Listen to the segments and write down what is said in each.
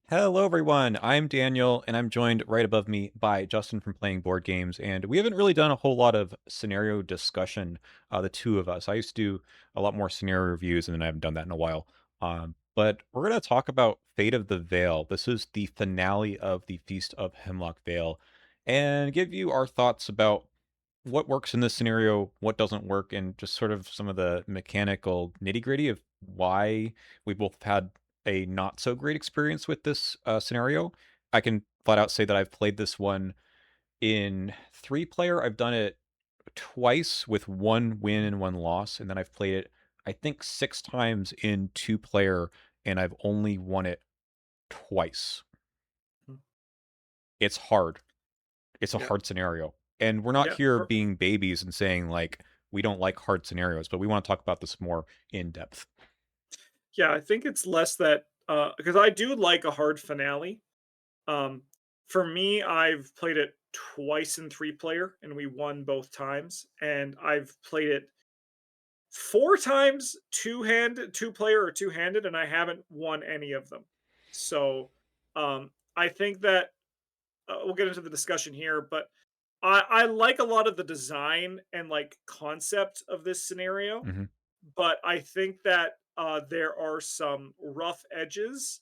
Hello, everyone. I'm Daniel, and I'm joined right above me by Justin from Playing Board Games. And we haven't really done a whole lot of scenario discussion, the two of us. I used to do a lot more scenario reviews, and then I haven't done that in a while. But we're going to talk about Fate of the Vale. This is the finale of the Feast of Hemlock Vale, and give you our thoughts about what works in this scenario, what doesn't work, and just sort of some of the mechanical nitty gritty of why we both had a not so great experience with this scenario. I can flat out say that I've played this one in 3 player. I've done it twice with 1 win and 1 loss, and then I've played it, I think, 6 times in 2 player, and I've only won it twice. Mm. It's hard. It's a Yeah. hard scenario. And we're not Yeah. here being babies and saying, like, we don't like hard scenarios, but we want to talk about this more in depth. Yeah, I think it's less that because I do like a hard finale. Um for me, I've played it twice in 3 player and we won both times. And I've played it 4 times two player or two-handed, and I haven't won any of them. So I think that we'll get into the discussion here, but I like a lot of the design and like concept of this scenario. Hmm. But I think that there are some rough edges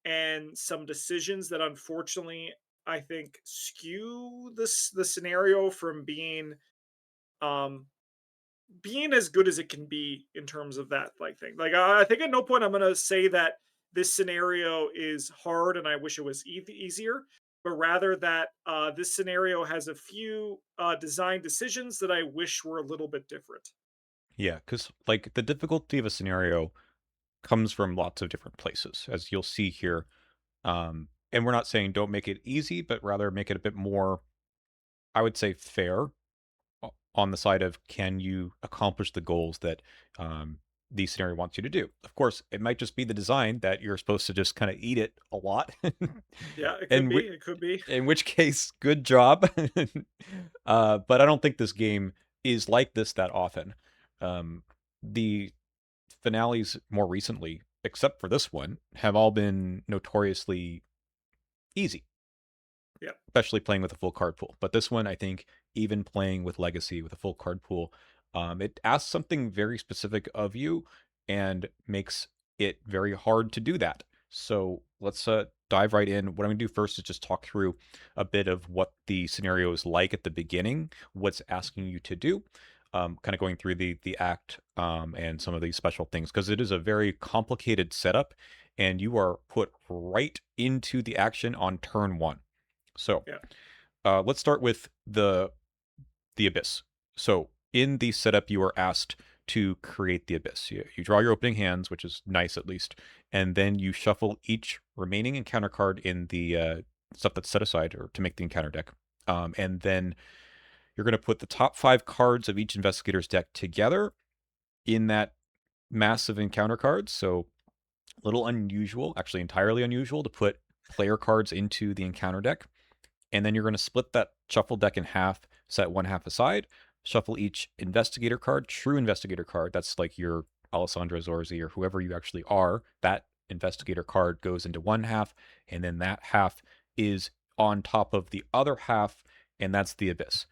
and some decisions that unfortunately I think skew the scenario from um being as good as it can be in terms of that like thing. Like I think at no point I'm gonna say that this scenario is hard and I wish it was easier, but rather that this scenario has a few design decisions that I wish were a little bit different. Yeah, because like the difficulty of a scenario comes from lots of different places, as you'll see here. And we're not saying don't make it easy, but rather make it a bit more, I would say, fair on the side of can you accomplish the goals that the scenario wants you to do. Of course, it might just be the design that you're supposed to just kind of eat it a lot, Yeah, it could and be. It could be. in which case, good job. But I don't think this game is like this that often. The finales more recently, except for this one, have all been notoriously easy, Yeah. especially playing with a full card pool. But this one, I think, even playing with Legacy with a full card pool, it asks something very specific of you and makes it very hard to do that. So let's dive right in. What I'm going to do first is just talk through a bit of what the scenario is like at the beginning, what's asking you to do, kind of going through the act and some of these special things, because it is a very complicated setup, and you are put right into the action on turn one. So Yeah. let's start with the abyss. So in the setup, you are asked to create the abyss. You draw your opening hands, which is nice at least, and then you shuffle each remaining encounter card in the stuff that's set aside or to make the encounter deck. And then you're going to put the top 5 cards of each investigator's deck together in that mass of encounter cards. So a little unusual, actually entirely unusual, to put player cards into the encounter deck. And then you're going to split that shuffle deck in half, set one half aside, shuffle each investigator card, true investigator card. That's like your Alessandra Zorzi or whoever you actually are. That investigator card goes into one half, and then that half is on top of the other half, and that's the abyss.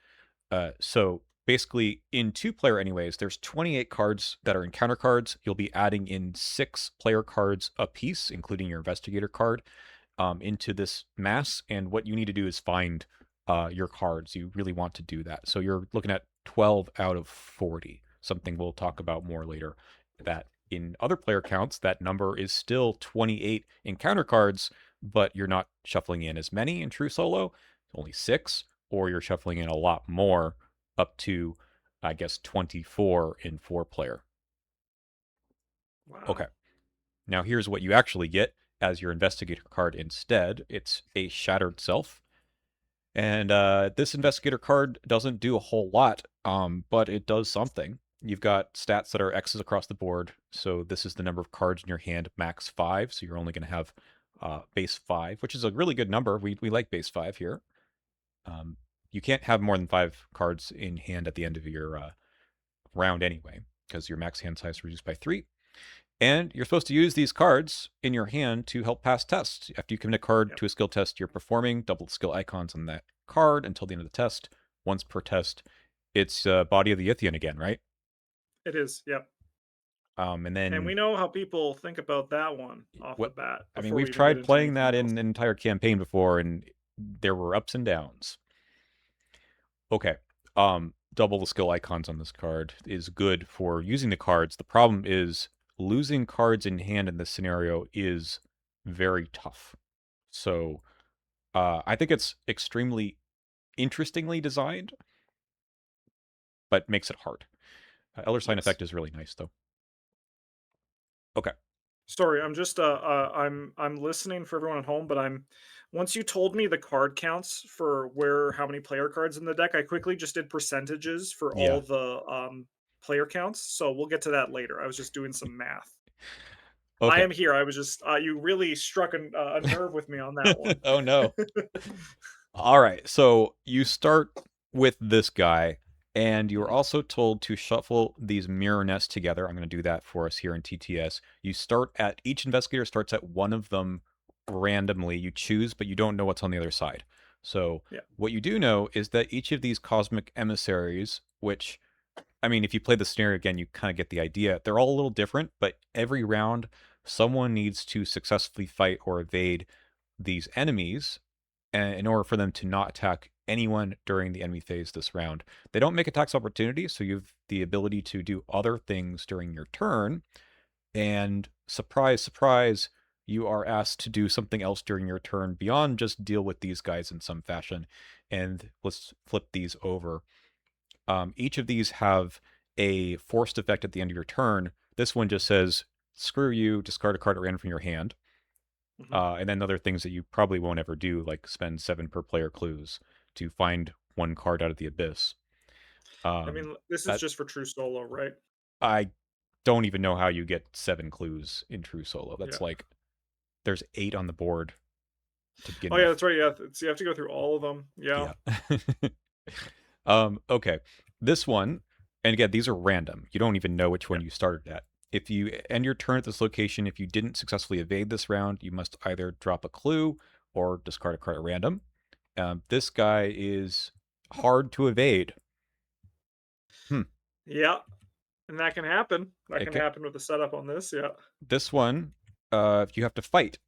So basically, in 2 player, anyways, there's 28 cards that are encounter cards. You'll be adding in 6 player cards a piece, including your investigator card, into this mass. And what you need to do is find your cards. You really want to do that. So you're looking at 12 out of 40, something we'll talk about more later. That in other player counts, that number is still 28 encounter cards, but you're not shuffling in as many in true solo, only 6, or you're shuffling in a lot more, up to, I guess, 24 in 4 player. Okay. Wow. Now, here's what you actually get as your investigator card instead. It's a Shattered Self. And this investigator card doesn't do a whole lot, but it does something. You've got stats that are X's across the board. So this is the number of cards in your hand, max 5. So you're only going to have base 5, which is a really good number. We like base 5 here. Um, you can't have more than 5 cards in hand at the end of your round anyway, because your max hand size is reduced by 3. And you're supposed to use these cards in your hand to help pass tests. After you commit a card Yep. to a skill test you're performing, double the skill icons on that card until the end of the test. Once per test, it's Body of the Yithian again, right? It is. Yep. And And we then know how people think about that one off the what? bat I mean, before we've we even get tried into playing anything that else. in an entire campaign before, and there were ups and downs. Okay. Double the skill icons on this card is good for using the cards. The problem is losing cards in hand in this scenario is very tough. So I think it's extremely interestingly designed, but makes it hard. Elder Sign Yes. Effect is really nice, though. Okay. Sorry, I'm just I'm listening for everyone at home, but I'm once you told me the card counts for where how many player cards in the deck, I quickly just did percentages for Yeah. all the player counts. So we'll get to that later. I was just doing some math. I Okay. am here. I was just you really struck a nerve with me on that one. Oh no. All right. So you start with this guy, and you're Mhm. also told to shuffle these mirror nests together. I'm going to do that for us here in TTS. You start at each investigator starts at one of them randomly. You choose, but you don't know what's on the other side. So Yeah. what you do know is that each of these cosmic emissaries, which I mean, if you play the scenario again, you kind of get the idea. They're all a little different, but every round, someone needs to successfully fight or evade these enemies in order for them to not attack anyone during the enemy phase this round. They don't make attacks opportunities, so you have the ability to do other things during your turn. And surprise, surprise, you are asked to do something else during your turn beyond just deal with these guys in some fashion. And let's flip these over. Each of these have a forced effect at the end of your turn. This one just says, screw you, discard a card at random from your hand. Mhm. And then other things that you probably won't ever do, like spend 7 per player clues to find one card out of the abyss. I Um, mean, this is that just for true solo, right? I don't even know how you get 7 clues in true solo. Yeah. That's like there's 8 on the board to begin Oh yeah, with. that's right. Yeah, so you have to go through all of them. Yeah. Yeah. Okay. This one, and again, these are random. You don't even know which one Yeah. you started at. If you end your turn at this location, if you didn't successfully evade this round, you must either drop a clue or discard a card at random. This guy is hard to evade. Hmm. Yeah. And that can happen. That can Okay. happen with the setup on this. Yeah. This one, you have to fight,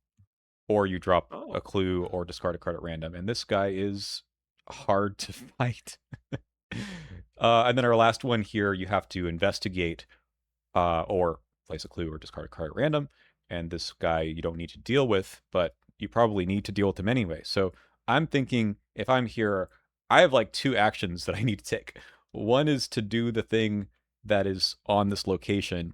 or you drop a Oh. clue or discard a card at random. And this guy is hard to fight. And then our last one here, you have to investigate or place a clue or discard a card at random. And this guy you don't need to deal with, but you probably need to deal with him anyway. So I'm thinking if I'm here, I have like 2 actions that I need to take. One is to do the thing that is on this location,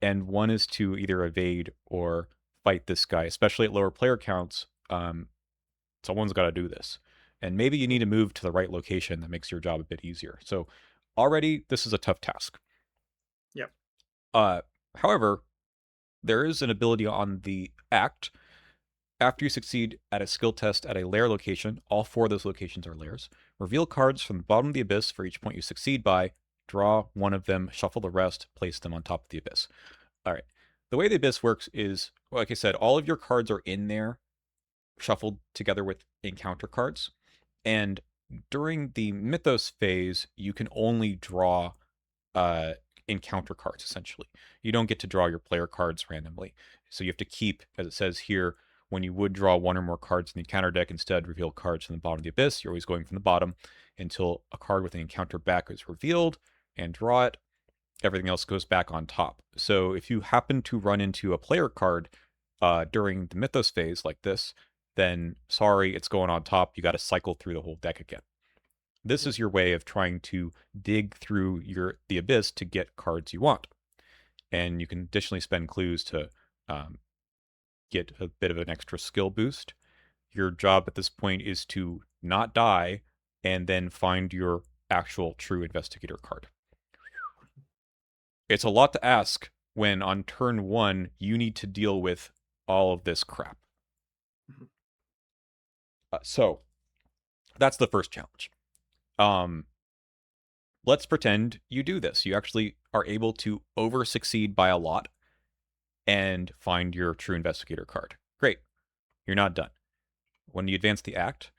and one is to either evade or fight this guy, especially at lower player counts. Someone's got to do this. And maybe you need Mhm. to move to the right location that makes your job a bit easier. So already this is a tough task. Yep. Uh, However, there is an ability on the act. After you succeed at a skill test at a lair location, all 4 of those locations are lairs. Reveal cards from the bottom of the abyss for each point you succeed by. Draw one of them, shuffle the rest, place them on top of the abyss. All right. The way the abyss works is, like I said, all of your cards are in there, shuffled together with encounter cards. And during the mythos phase, you can only draw uh, encounter cards, essentially. You don't get to draw your player cards randomly. So you have to keep, as it says here, when you would draw one or more cards in the encounter deck, instead reveal cards from the bottom of the abyss. You're always going from the bottom until a card with an encounter back is revealed and draw it. Everything else goes back on top. So if you happen to run into a player card during the Mythos phase like this, then sorry, it's going on top. You got to cycle through the whole deck again. This Mhm. is your way of trying to dig through the abyss to get cards you want, and you can additionally spend clues to um, get a bit of an extra skill boost. Your job at this point is to not die and then find your actual true investigator card. It's a lot to ask when on turn 1 you need to deal with all of this crap. Mhm. So that's the first challenge. Um, let's pretend you do this. You actually are able to over succeed by a lot, and find your true investigator card. Great. You're not done. When you advance the act,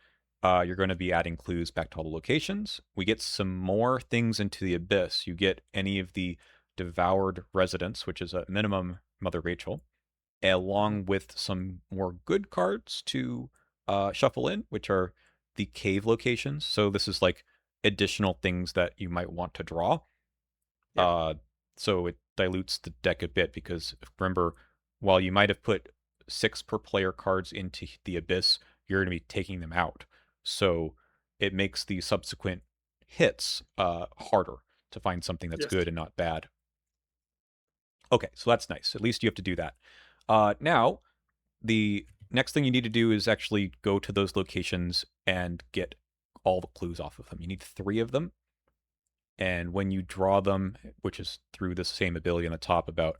you're going to be adding clues back to all the locations. We get some more things into the abyss. You get any of the devoured residents, which is a minimum Mother Rachel, Mhm. along with some more good cards to shuffle in, which are the cave locations. So this is like additional things that you might want to draw. Yep. Uh, so it dilutes the deck a bit because remember, while you might have put 6 per player cards into the abyss, you're going to be taking them out. So it makes the subsequent hits harder to find something that's Yes. good and not bad. Okay, so that's nice. At least you have to do that. Now, the next thing you need to do is actually go to those locations and get all the clues off of them. You need 3 of them. And when you draw them, which is through the same ability on the top about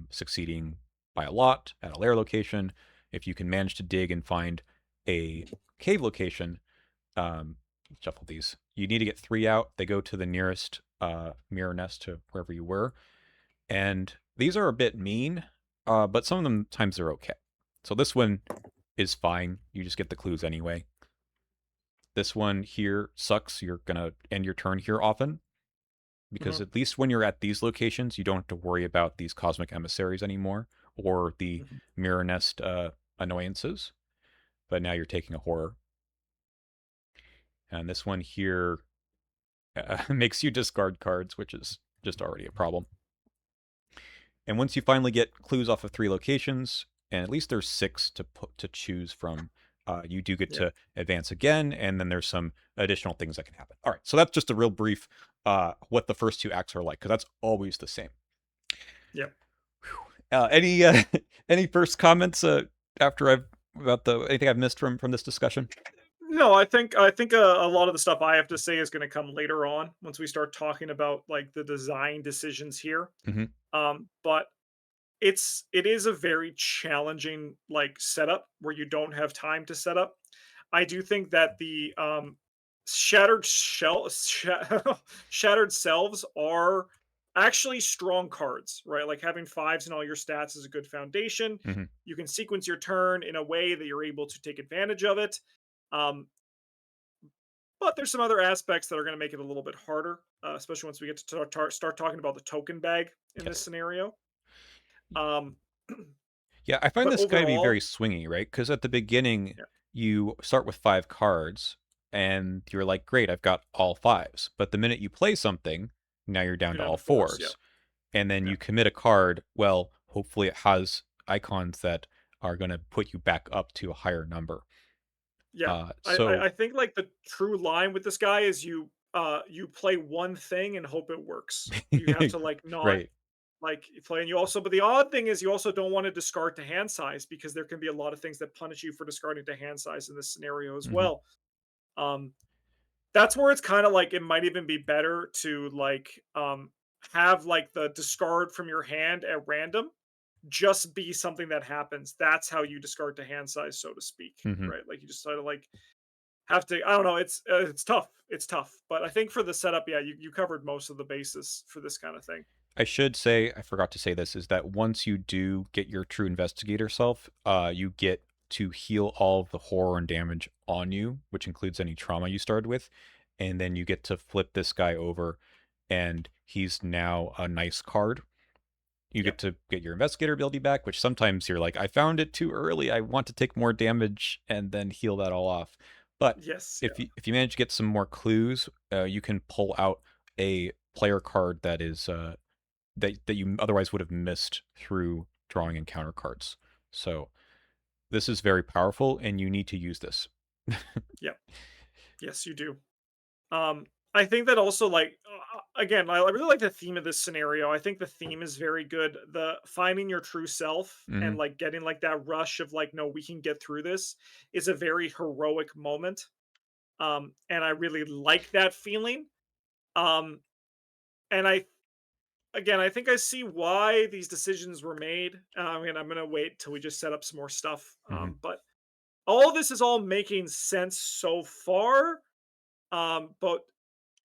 succeeding by a lot at a lair location, if you can manage to dig and find a cave location, um, shuffle these. You need to get 3 out. They go to the nearest mirror nest to wherever you were. And these are a bit mean, but some of them times they're okay. So this one is fine. You just get the clues anyway. This one here sucks. You're going to end your turn here often because Mhm. at least when you're at these locations, you don't have to worry about these cosmic emissaries anymore or the Mhm. mirror nest annoyances. But now you're taking a horror. And this one here makes you discard cards, which is just already a problem. And once you finally get clues off of 3 locations, and at least there's 6 to choose from, you do get Yep. to advance again, and then there's some additional things that can happen. All right, so that's just a real brief what the first 2 acts are like, because that's always the same. Yep. Any any first comments after I've about the anything I've missed from this discussion? No, I think a lot of the stuff I have to say is going to come later on once we start talking about like the design decisions here. Hmm. But it is a very challenging like setup where you don't have time to set up. I do think that the shattered shell shattered selves are actually strong cards, right? Like having fives in all your stats is a good foundation. Hmm. You can sequence your turn in a way that you're able to take advantage of it. Um, but there's some other aspects that are going to make it a little bit harder, especially once we get to start talking about the token bag in this Yes. scenario. Um, Yeah, I find but this guy to be very overall, swingy, right? Because at the beginning, yeah, you start with 5 cards, and you're like, great, I've got all fives. But the minute you play something, now you're down you're to down all to fours. Yeah, fours. And then yeah, you commit a card, well, hopefully it has icons that are going to put you back up to a higher number. yeah. So, I think like the true line with this guy is you play one thing and hope it works. You have to like not right. like play, and you also, but the odd thing is you also don't want to discard to hand size because there can be a lot of things that punish you for discarding to hand size in this scenario as Hmm. well. Um, that's where it's kind of like it might even be better to like have like the discard from your hand at random just be something that happens. That's how you discard to hand size, so to speak, Hmm. right? Like you just sort of like have to. I don't know. It's tough. It's tough. But I think for the setup, yeah, you covered most of the basis for this kind of thing. I should say, I forgot to say this, is that once you do get your true investigator self, you get to heal all of the horror and damage on you, which includes any trauma you started with. And then you get to flip this guy over, and he's now a nice card. You Yep. get to get your investigator ability back, which sometimes you're like, I found it too early. I want to take more damage and then heal that all off. But Yes. if Yeah. you manage to get some more clues, you can pull out a player card that is that you otherwise would have missed through drawing encounter cards. So this is very powerful, and you need to use this. Yep. Yes, you do. I think that also like again, I really like the theme of this scenario. I think the theme is very good. The finding your true self and Hmm. like getting like that rush of like, no, we can get through this is a very heroic moment. And I really like that feeling. Um, and I again, I think I see why these decisions were made. And I'm gonna wait till we just set up some more stuff. Hmm. But all this is all making sense so far. But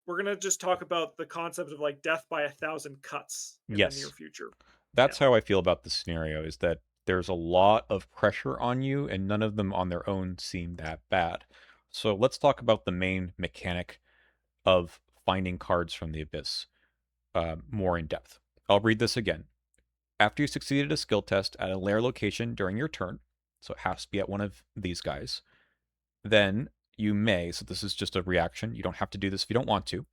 we're gonna just talk about the concept of like death by a thousand cuts in the near Yes. future. Yeah. that's how I feel about the scenario, is that there's a lot of pressure on you, and none of them on their own seem that bad. So let's talk about the main mechanic of finding cards from the abyss more in depth. I'll read this again. After you succeeded a skill test at a lair location during your turn, so it has to be at one of these guys, then you may, so this is just a reaction, you don't have to do this if you don't want to,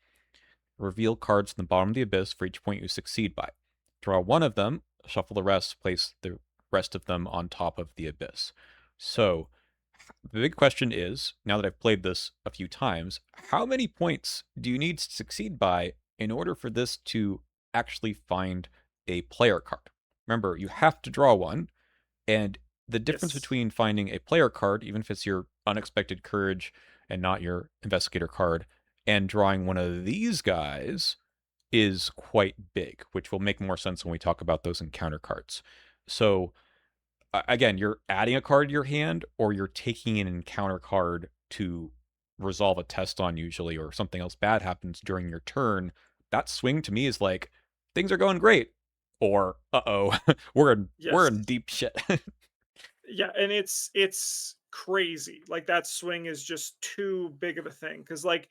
reveal cards from the bottom of the abyss for each point you succeed by. Draw one of them, shuffle the rest, place the rest of them on top of the abyss. So the big question is, now that I've played this a few times, how many points do you need to succeed by in order for this to actually find a player card? Remember, you have to draw one, and the difference Yes. between finding a player card, even if it's your unexpected courage and not your investigator card, and drawing one of these guys is quite big, which will make more sense when we talk about those encounter cards. So, again, you're adding a card to your hand, or you're taking an encounter card to resolve a test on, usually, or something else bad happens during your turn. That swing to me is like, things are going great, or uh-oh, we're in Yes. deep shit. Yeah, and it's crazy. Like that swing is just too big of a thing cuz like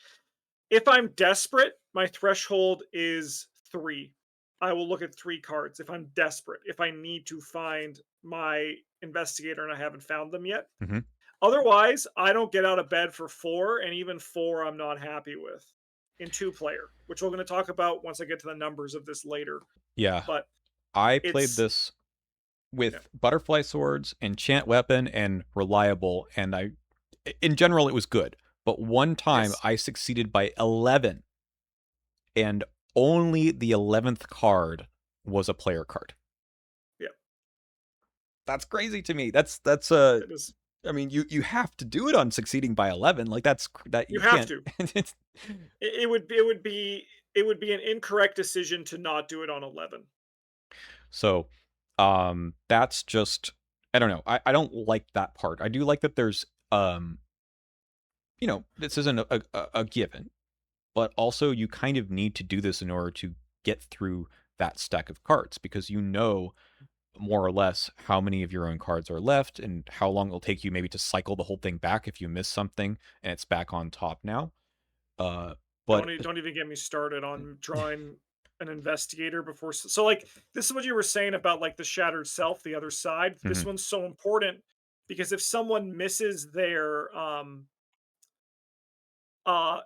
if I'm desperate, my threshold is 3. I will look at 3 cards if I'm desperate. If I need to find my investigator and I haven't found them yet. Mhm. Otherwise, I don't get out of bed for 4, and even 4 I'm not happy with in 2-player, which we're going to talk about once I get to the numbers of this later. Yeah, But I played it's this yeah. with butterfly swords, enchant weapon, and reliable, and in general, it was good. But one time Yes. I succeeded by 11, and only the 11th card was a player card. Yeah. That's crazy to me. That's It is. I mean, you have to do it on succeeding by 11. Like that You you have can't. to. It would be an incorrect decision to not do it on 11. So, that's just, I don't know. I don't like that part. I do like that there's this isn't a given, but also you kind of need to do this in order to get through that stack of cards, because you know more or less how many of your own cards are left and how long it'll take you maybe to cycle the whole thing back if you miss something and it's back on top now. Uh, but Don't even get me started on drawing an investigator before so, like, this is what you were saying about, like, the shattered self, the other side. This Mhm, one's so important because if someone misses their,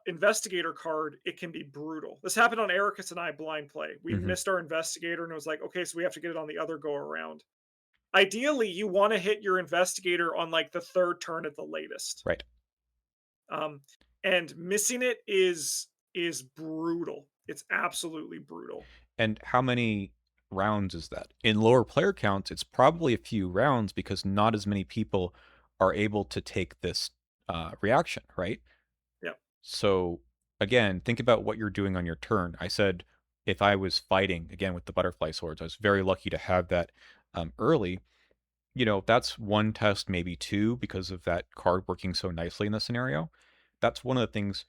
investigator card, it can be brutal. This happened on Ericus and I blind play. We mhm, missed our investigator, and it was like, "Okay, so we have to get it on the other go around." Ideally, you wanna hit your investigator on, like, the 3rd turn at the latest. right. Um, and missing it is brutal. It's absolutely brutal. And how many rounds is that? In lower player counts, it's probably a few rounds because not as many people are able to take this reaction, right? Yeah. So again, think about what you're doing on your turn. I said if I was fighting again with the butterfly swords, I was very lucky to have that early. That's one test, maybe two, because of that card working so nicely in the scenario. That's one of the things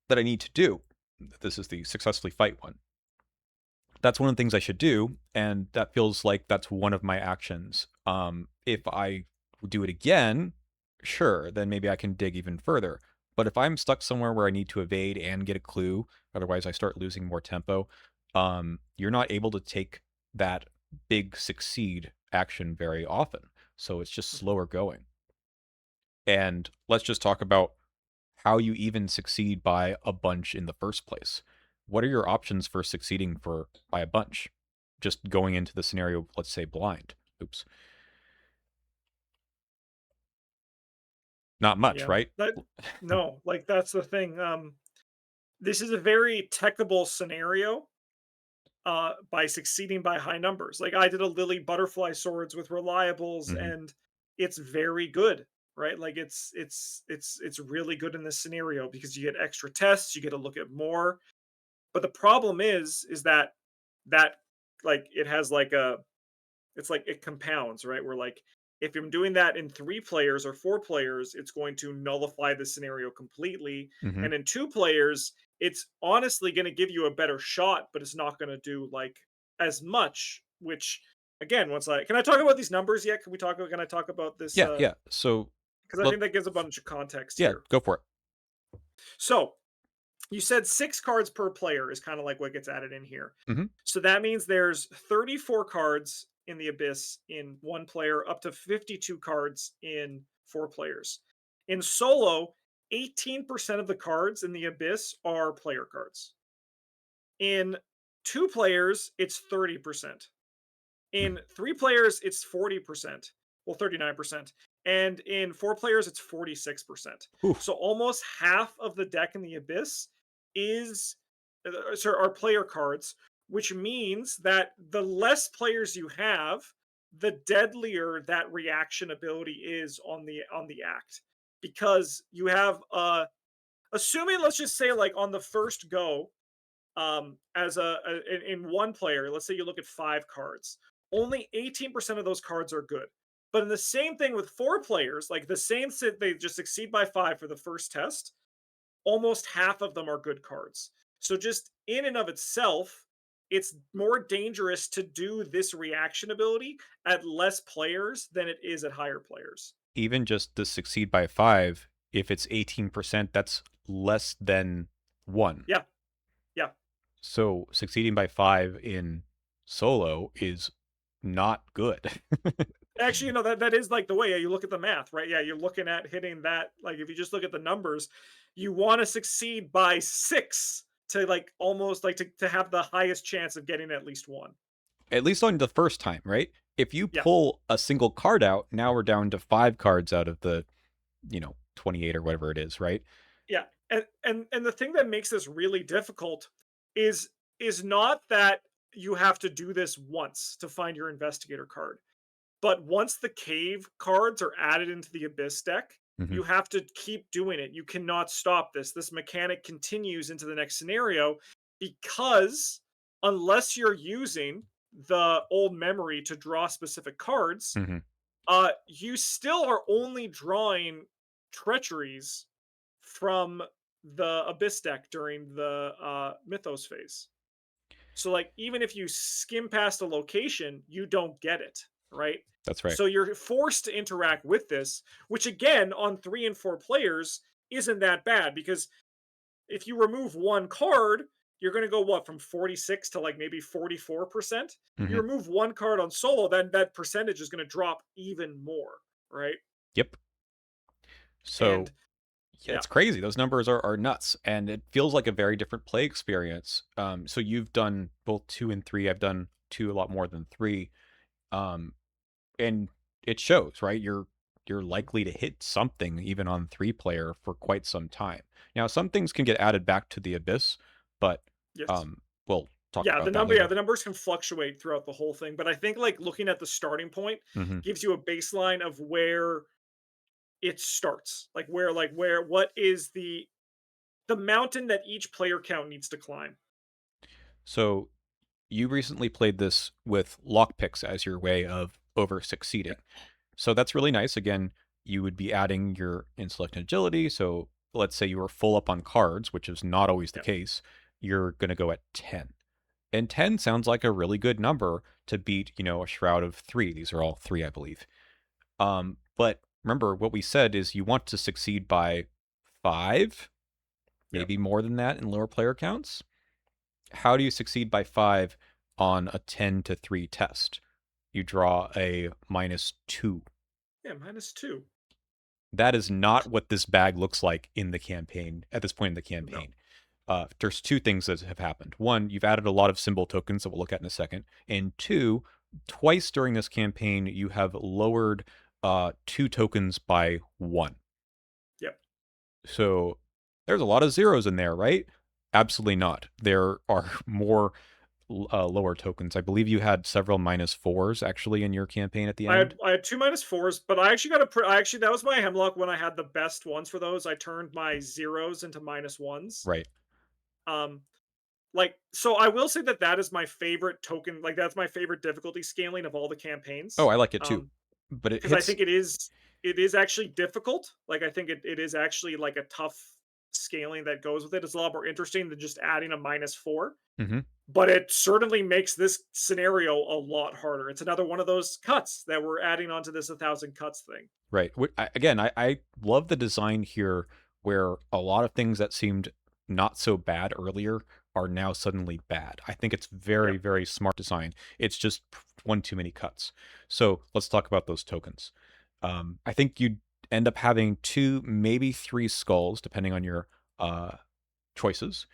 that I need to do. This is the successfully fight one. That's one of the things I should do, and that feels like that's one of my actions. If I do it again, sure, then maybe I can dig even further. But if I'm stuck somewhere where I need to evade and get a clue, otherwise I start losing more tempo, you're not able to take that big succeed action very often. So it's just Mhm. slower going. And let's just talk about how you even succeed by a bunch in the first place. What are your options for succeeding for by a bunch? Just going into the scenario, let's say blind. Oops. Not much, Yeah. right? But no, like that's the thing. This is a very techable scenario by succeeding by high numbers. Like I did a Lily butterfly swords with reliables Hmm. and it's very good, right? Like it's really good in this scenario because you get extra tests, you get to look at more. But the problem is that like it has like a it's like it compounds, right? Where like if I'm doing that in 3 players or 4 players, it's going to nullify the scenario completely. Hmm. And in 2 players, it's honestly going to give you a better shot, but it's not going to do like as much which again, once I can I talk about these numbers yet? Can I talk about this? Yeah, yeah. So, Because I let think that gives a bunch of context yeah, here. go for it. So you said 6 cards per player is kind of like what gets added in here. Mhm. So that means there's 34 cards in the Abyss in one player, up to 52 cards in 4 players. In solo, 18% of the cards in the Abyss are player cards. In 2 players, it's 30%. Mm. In 3 players, it's 40%. Well, 39%. And in 4 players, it's 46%. Oof. So almost half of the deck in the Abyss is are player cards, which means that the less players you have, the deadlier that reaction ability is on the act. Because you have assuming, let's just say, like on the first go, as in 1 player, let's say you look at 5 cards, only 18% of those cards are good. But in the same thing with 4 players, like the same sit, they just succeed by 5 for the first test, almost half of them are good cards. So just in and of itself, it's more dangerous to do this reaction ability at less players than it is at higher players. Even just to succeed by 5, if it's 18%, that's less than 1. Yeah, yeah. So, succeeding by 5 in solo is not good. Actually, that is like the way. Yeah, you look at the math, right? Yeah, you're looking at hitting that. Like if you just look at the numbers, you want to succeed by 6 to like almost like to have the highest chance of getting at least one. At least on the first time, right? If you Yeah, pull a single card out, now we're down to 5 cards out of the, 28 or whatever it is, right? yeah. And the thing that makes this really difficult is is not that you have to do this once to find your investigator card. But once the cave cards are added into the Abyss deck, Mhm. you have to keep doing it. You cannot stop this. This mechanic continues into the next scenario because unless you're using the old memory to draw specific cards, Mhm. you still are only drawing treacheries from the Abyss deck during the Mythos phase. So like even if you skim past a location, you don't get it, right? That's right. So you're forced to interact with this, which again on 3 and 4 players isn't that bad because if you remove one card, you're going to go what from 46 to like maybe 44%. You Mhm. remove one card on solo, then that percentage is going to drop even more, right? Yep. So, And yeah, yeah, it's crazy. Those numbers are nuts, and it feels like a very different play experience. So you've done both 2 and 3. I've done 2 a lot more than 3. Um, and it shows, right? You're likely to hit something even on 3 player for quite some time. Now, some things can get added back to the abyss, but yes. um, we'll talk about that Yeah, later. the numbers can fluctuate throughout the whole thing, but I think like looking at the starting point Hmm. gives you a baseline of where it starts. Like where what is the mountain that each player count needs to climb. So you recently played this with lockpicks as your way of over Yeah. succeeding. So that's really nice. Again, you would be adding your intellect and agility. So let's say you were full up on cards, which is not always the Yeah. case. You're going to go at 10. And 10 sounds like a really good number to beat, a shroud of 3. These are all 3, I believe. But remember, what we said is you want to succeed by 5, Yeah. maybe more than that in lower player counts. How do you succeed by 5 on a 10 to 3 test? You draw a -2. Yeah, -2. That is not what this bag looks like in the campaign at this point in the No. campaign. There's 2 things that have happened. One, you've added a lot of symbol tokens that we'll look at in a second. And 2, twice during this campaign, you have lowered 2 tokens by 1. Yep. So there's a lot of zeros in there, right? Absolutely not. There are more lower tokens. I believe you had several -4s actually in your campaign at the end. I had 2 -4s, but I actually got a I actually that was my Hemlock when I had the best ones for those. I turned my zeros into -1s. Right. Um like so I will say that that is my favorite token, like that's my favorite difficulty scaling of all the Oh, campaigns. I like it too. But it Because I hits think it is actually difficult. Like I think it is actually like a tough scaling that goes with it. It's a lot more interesting than just adding a -4. Hmm. But it certainly makes this scenario a lot harder. It's another one of those cuts that we're adding onto this 1,000 cuts thing. Right. Again, I love the design here where a lot of things that seemed not so bad earlier are now suddenly bad. I think it's very, Yep. very smart design. It's just one too many cuts. So let's talk about those tokens. I think you'd end up having two, maybe three skulls, depending on your uh, choices.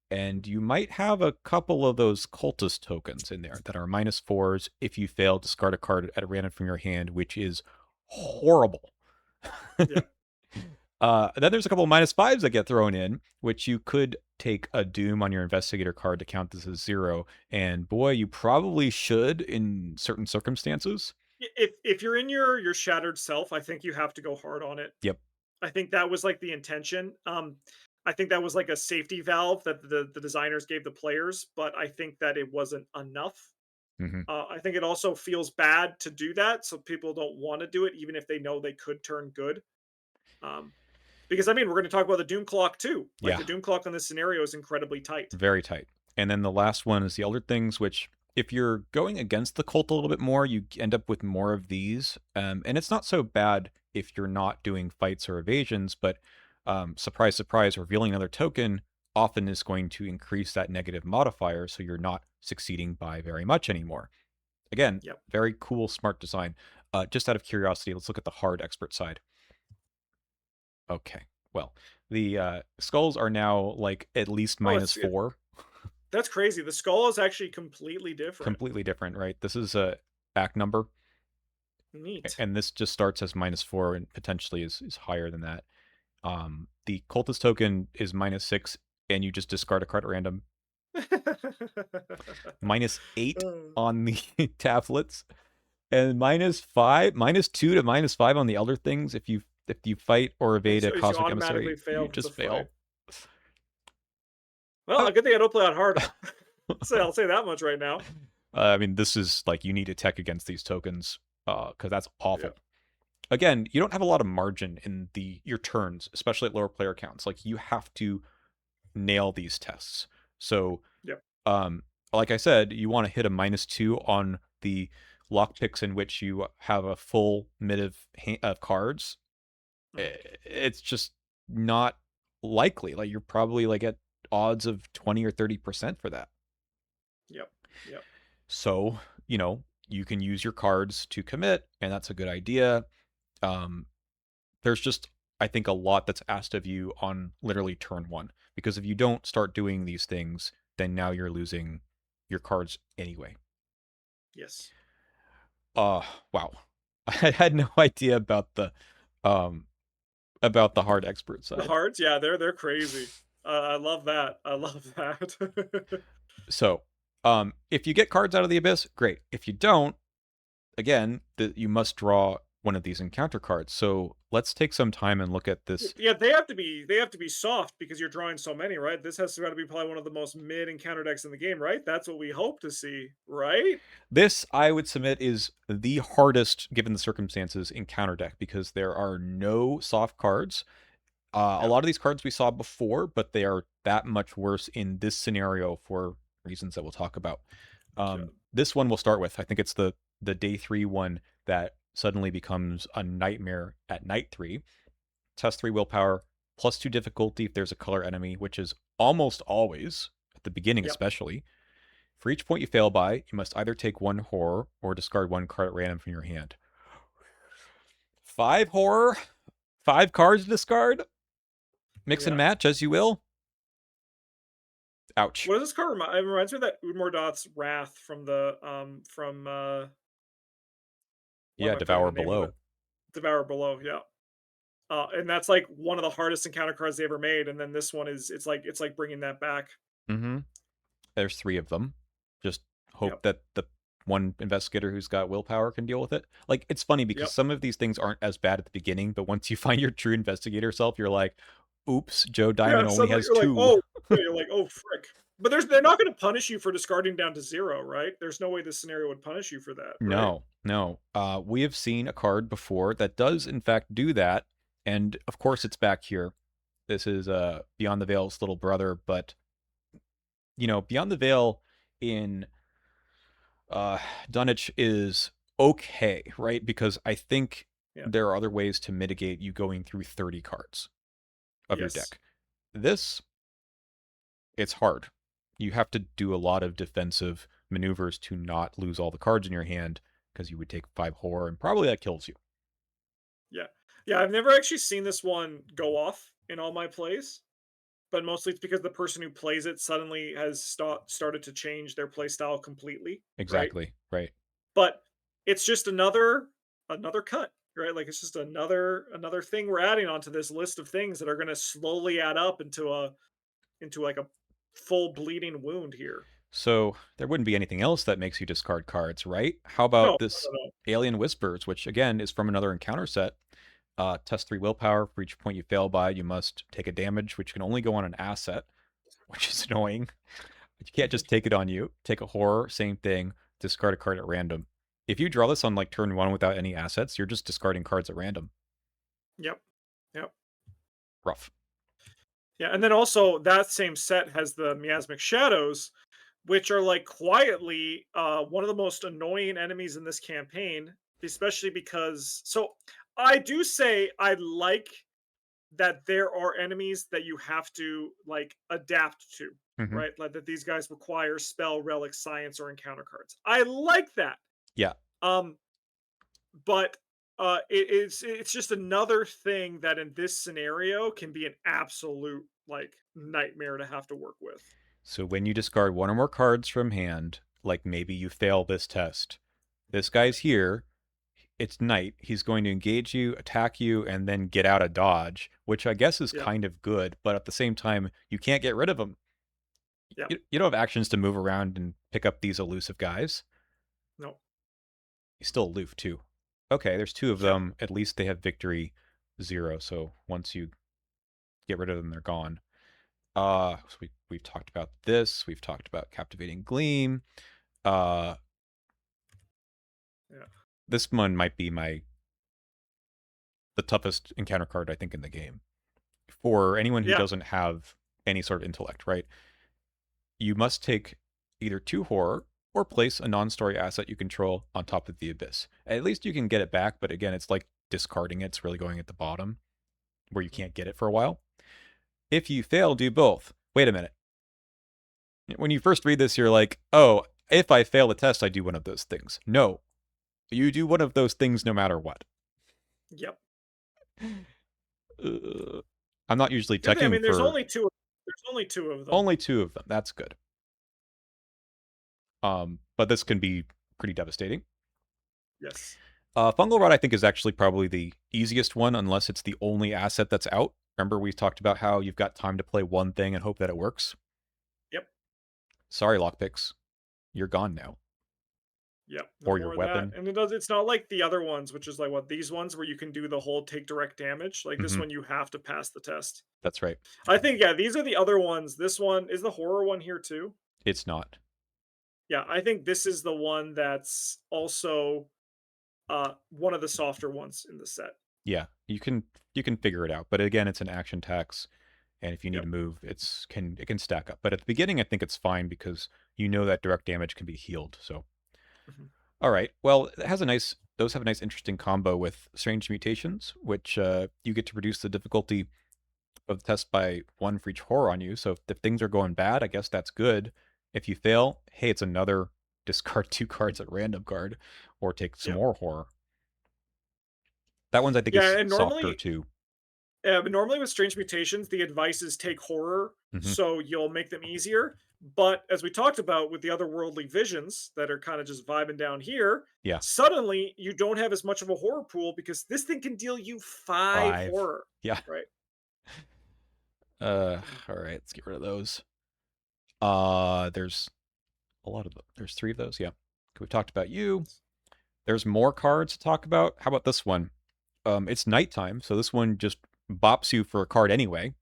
And you might have a couple of those cultist tokens in there that are -4s if you fail to discard a card at random from your hand, which is horrible. Yep. Then there's a couple of -5s that get thrown in, which you could take a Doom on your investigator card to count this as 0. And boy, you probably should in certain circumstances. If you're in your shattered self, I think you have to go hard on it. Yep. I think that was like the intention. I think that was like a safety valve that the designers gave the players, but I think that it wasn't enough. Hmm. I think it also feels bad to do that, so people don't want to do it, even if they know they could turn good. Um, because I mean, we're going to talk about the Doom Clock too. Like Yeah. the Doom Clock on this scenario is incredibly tight. Very tight. And then the last one is the Elder Things, which if you're going against the cult a little bit more, you end up with more of these. And it's not so bad if you're not doing fights or evasions, but surprise, surprise, revealing another token often is going to increase that negative modifier, so you're not succeeding by very much anymore. Again, Yep. very cool, smart design. Just out of curiosity, let's look at the hard expert side. Okay, well, the skulls are now like at least Oh, -4. that's crazy. The skull is actually completely different. Completely different, right? This is a back number, Neat. and this just starts as -4 and potentially is higher than that. The cultist token is -6, and you just discard a card at random. -8 Uh, on the tablets, and -5, -2 to -5 on the elder things. If you fight or evade a if you cosmic automatically emissary, you fail the just fight. fail. Well, Uh, a good thing I don't play that hard. So I'll say that much right now. I mean, this is like you need to tech against these tokens, because that's Yeah. awful. Again, you don't have a lot of margin in your turns, especially at lower player counts. Like you have to nail these tests. So, Yep. um, like I said, you want to hit a -2 on the lockpicks in which you have a full mid of cards. Mm. It's just not likely. Like you're probably like at odds of 20 or 30% for that. Yep. Yep. So, you can use your cards to commit, and that's a good idea. Um, there's just, I think, a lot that's asked of you on literally turn one. Because if you don't start doing these things, then now you're losing your cards anyway. Yes. Wow. I had no idea um about the hard expert The side. hearts, yeah, they're crazy. I love that. I love that. So, if you get cards out of the abyss, great. If you don't, again, you must draw one of these encounter cards. So let's take some time and look at this. Yeah, they have to be soft because you're drawing so many, right? This has got to be probably one of the most mid encounter decks in the game, right? That's what we hope to see, right? This, I would submit, is the hardest, given the circumstances, encounter deck because there are no soft cards. A Yeah. lot of these cards we saw before, but they are that much worse in this scenario for reasons that we'll talk about. Yeah. This one we'll start with. I think it's the day 3 one that suddenly becomes a nightmare at night 3. Test 3 willpower, +2 difficulty if there's a color enemy, which is almost always, at the beginning Yep. especially. For each point you fail by, you must either take 1 horror or discard 1 card at random from your hand. 5 horror, 5 cards to discard, mix and Yeah. match as you will. Ouch. What does this card remind? It reminds me of that Udmordot's Wrath from why Yeah, am I forgetting Devour the name of it? Below. Devour Below, yeah. And that's like one of the hardest encounter cards they ever made. And then this one is it's like bringing that back. Mm-hmm. There's 3 of them. Just hope Yep. that the one investigator who's got willpower can deal with it. Like, it's funny because Yep. some of these things aren't as bad at the beginning, but once you find your true investigator self, you're like, oops, Joe Diamond Yeah. only Suddenly has you're like, 2. oh, yeah, you're like, oh frick. But they're not going to punish you for discarding down to 0, right? There's no way this scenario would punish you for that, right? No, no. We have seen a card before that does, in fact, do that. And of course, it's back here. This is Beyond the Veil's little brother, but Beyond the Veil in uh, Dunwich is okay, right? Because I think Yeah. there are other ways to mitigate you going through 30 cards of your Yes. deck. This, it's hard. You have to do a lot of defensive maneuvers to not lose all the cards in your hand because you would take 5 horror and probably that kills you. Yeah. Yeah, I've never actually seen this one go off in all my plays, but mostly it's because the person who plays it suddenly has started to change their play style completely, right? Exactly, right. But it's just another cut, right? Like it's just another thing we're adding onto this list of things that are going to slowly add up into like a full bleeding wound here. So there wouldn't be anything else that makes you discard cards, right? How No, about no, this no, no. Alien Whispers, which again is from another encounter set. Test 3 willpower. For each point you fail by, you must take a damage, which can only go on an asset, which is annoying. But you can't just take it on you. Take a horror, same thing. Discard a card at random. If you draw this on like turn 1 without any assets, you're just discarding cards at random. Yep. Yep. Rough. Yeah, and then also that same set has the miasmic shadows, which are like quietly one of the most annoying enemies in this campaign, especially because so I do say I like that there are enemies that you have to like adapt to, Hmm. right? Like that these guys require spell, relic, science, or encounter cards. I like that. Yeah. Um, but it's just another thing that in this scenario can be an absolute like nightmare to have to work with. So when you discard one or more cards from hand, like maybe you fail this test, this guy's here. It's night. He's going to engage you, attack you, and then get out of dodge, which I guess is Yep. kind of good, but at the same time, you can't get rid of him. Yep. You don't have actions to move around and pick up these elusive guys. No. He's still aloof, too. Okay, there's 2 of Yep. them. At least they have victory 0, so once you get rid of them, they're gone. So we've talked about this. We've talked about Captivating Gleam. Uh, Yeah. this one might be the toughest encounter card I think in the game for anyone who Yeah. doesn't have any sort of intellect, right? You must take either 2 horror or place a non-story asset you control on top of the abyss. At least you can get it back, but again, it's like discarding it. It's really going at the bottom where you can't get it for a while. If you fail, do both. Wait a minute. When you first read this, you're like, oh, if I fail the test, I do one of those things. No, you do one of those things no matter what. Yep. I'm not usually Good thing, I teching mean, there's for only two. There's only two of them. only 2 of them. That's good. But this can be pretty devastating. Yes. Fungal Rod, I think, is actually probably the easiest one, unless it's the only asset that's out. Remember, we talked about how you've got time to play one thing and hope that it works? Yep. Sorry, lockpicks. You're gone now. Yep. No Or your more of that. weapon. And it's not like the other ones, which is like what these ones where you can do the whole take direct damage. Like this Hmm. one, you have to pass the test. That's right. I think yeah, these are the other ones. This one is the horror one here too. It's not. Yeah, I think this is the one that's also one of the softer ones in the set. Yeah, you can figure it out. But again, it's an action tax, and if you need to Yep. move, it can stack up. But at the beginning, I think it's fine because you know that direct damage can be healed. So Mhm. all right. Well, it has a nice. Those have a nice, interesting combo with strange mutations, which you get to reduce the difficulty of the test by 1 for each horror on you. So if things are going bad, I guess that's good. If you fail, hey, it's another discard 2 cards at random card, or take some Yep. more horror. That one's I think Yeah, is and softer normally too. But normally with strange mutations, the advice is take horror, Hmm. so you'll make them easier. But as we talked about with the otherworldly visions that are kind of just vibing down here, Yeah, suddenly you don't have as much of a horror pool because this thing can deal you 5. horror, Yeah. right? All right. Let's get rid of those. There's a lot of them. There's 3 of those. Yeah. We talked about you. There's more cards to talk about. How about this one? It's nighttime, so this one just bops you for a card anyway.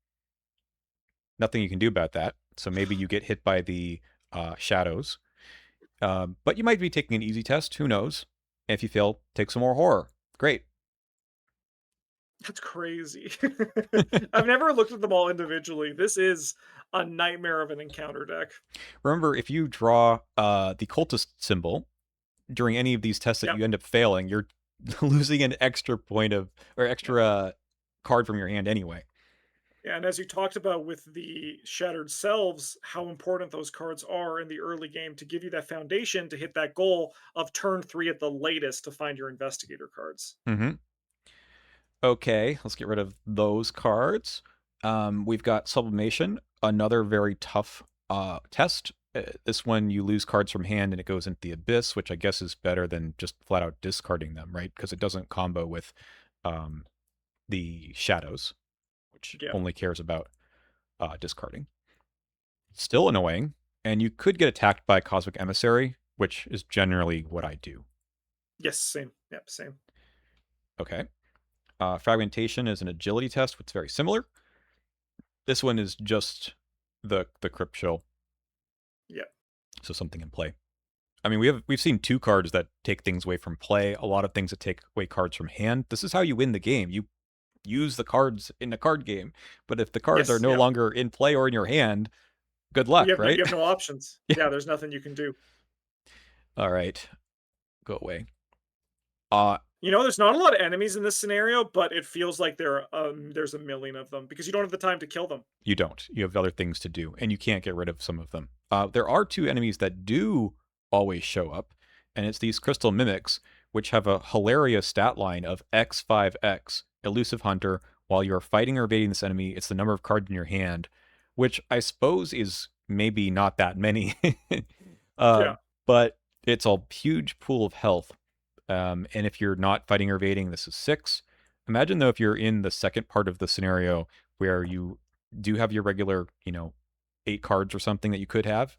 Nothing you can do about that. So maybe you get hit by the shadows. But you might be taking an easy test. Who knows? If you fail, take some more horror. Great. That's crazy. I've never looked at them all individually. This is a nightmare of an encounter deck. Remember, if you draw the cultist symbol during any of these tests that Yep. you end up failing, you're losing an extra point of or Yep. extra card from your hand anyway. Yeah, and as you talked about with the Shattered Selves, how important those cards are in the early game to give you that foundation to hit that goal of turn 3 at the latest to find your investigator cards. Mm-hmm. Okay, let's get rid of those cards. We've got Sublimation, another very tough test. This one you lose cards from hand and it goes into the abyss, which I guess is better than just flat out discarding them, right? Because it doesn't combo with um, the shadows, which Yeah. only cares about discarding. Still annoying, and you could get attacked by Cosmic Emissary, which is generally what I do. Yes, same. Yep, same. Okay. Fragmentation is an agility test, which is very similar. This one is just the crypt shell, Yep. so something in play. I mean, we've seen two cards that take things away from play, a lot of things that take away cards from hand. This is how you win the game. You use the cards in a card game, but if the cards are Yes, no yep. longer in play or in your hand, good You luck, have no right? you have no options. Yeah. Yeah, there's nothing you can do. All right, go away. Uh There's not a lot of enemies in this scenario, but it feels like there's a million of them because you don't have the time to kill them. You don't. You have other things to do, and you can't get rid of some of them. There are two enemies that do always show up, and it's these crystal mimics, which have a hilarious stat line of X5X, elusive hunter. While you're fighting or evading this enemy, it's the number of cards in your hand, which I suppose is maybe not that many, uh, Yeah. but it's a huge pool of health. And if you're not fighting or evading, this is 6. Imagine though if you're in the second part of the scenario where you do have your regular, 8 cards or something that you could have.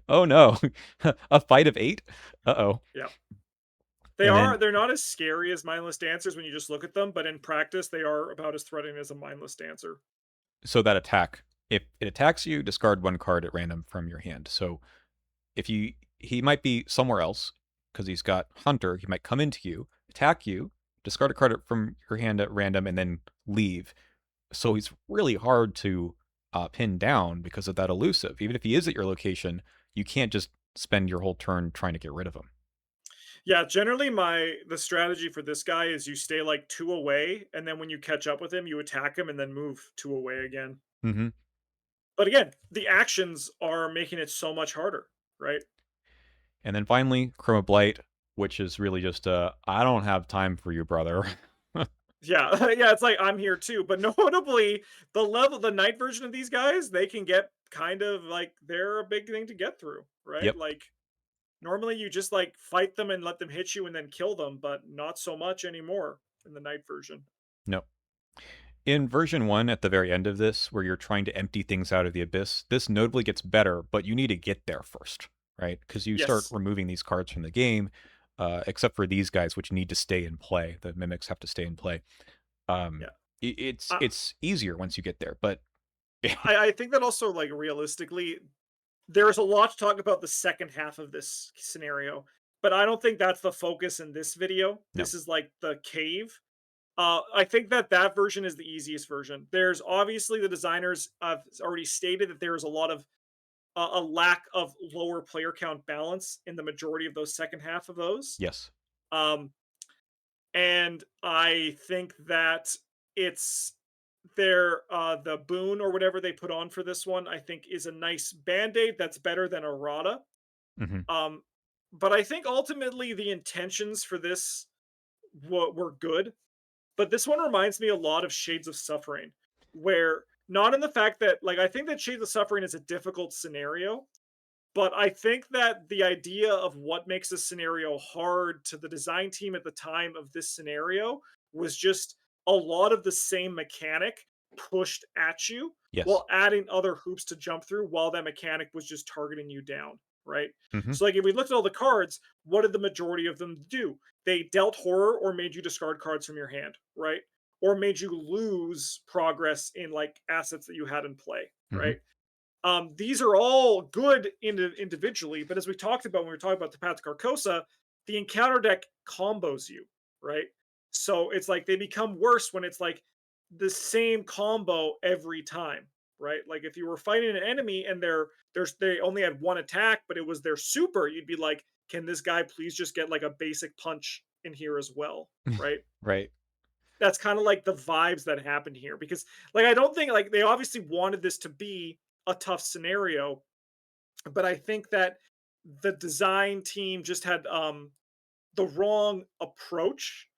Oh no, a fight of 8? Uh-oh. Yeah. And then, They're not as scary as mindless dancers when you just look at them, but in practice they are about as threatening as a mindless dancer. so that attack, if it attacks you, discard 1 card at random from your hand. So if he might be somewhere else because he's got Hunter, he might come into you, attack you, discard a card from your hand at random, and then leave. So he's really hard to pin down because of that elusive. Even if he is at your location, you can't just spend your whole turn trying to get rid of him. Yeah, generally the strategy for this guy is you stay like 2 away, and then when you catch up with him, you attack him and then move 2 away again. Hmm. But again, the actions are making it so much harder, right? And then finally, Chroma Blight, which is really just I don't have time for you, brother. Yeah, yeah, it's like I'm here too, but notably the night version of these guys, they can get kind of like they're a big thing to get through, right? Yep. Like normally you just like fight them and let them hit you and then kill them, but not so much anymore in the night version. No. In version 1, at the very end of this, where you're trying to empty things out of the abyss, this notably gets better, but you need to get there first, right? Because you start Yes. removing these cards from the game, except for these guys, which need to stay in play. The mimics have to stay in play. Yeah. I It's easier once you get there, but I think that also like realistically there's a lot to talk about the second half of this scenario, but I don't think that's the focus in this video. no. This is like the cave. I think that that version is the easiest version. There's obviously the designers have already stated that there is a lot of a lack of lower player count balance in the majority of those second half of those. Yes. Um, and I think that it's the boon or whatever they put on for this one, I think is a nice band-aid that's better than errata. Hmm. Um, but I think ultimately the intentions for this were good. But this one reminds me a lot of Shades of Suffering, where not in the fact that like I think that Shades of Suffering is a difficult scenario, but I think that the idea of what makes a scenario hard to the design team at the time of this scenario was just a lot of the same mechanic pushed at you Yes. while adding other hoops to jump through while that mechanic was just targeting you down, right? Hmm. So like if we looked at all the cards, what did the majority of them do? They dealt horror or made you discard cards from your hand, right? Or made you lose progress in like assets that you had in play, Hmm. right? These are all good individually, but as we talked about when we were talking about the Path to Carcosa, the encounter deck combos you, right? So it's like they become worse when it's like the same combo every time, right? Like if you were fighting an enemy and they only had one attack, but it was their super, you'd be like, can this guy please just get like a basic punch in here as well, right? Right. That's kind of like the vibes that happened here because like I don't think like they obviously wanted this to be a tough scenario, but I think that the design team just had the wrong approach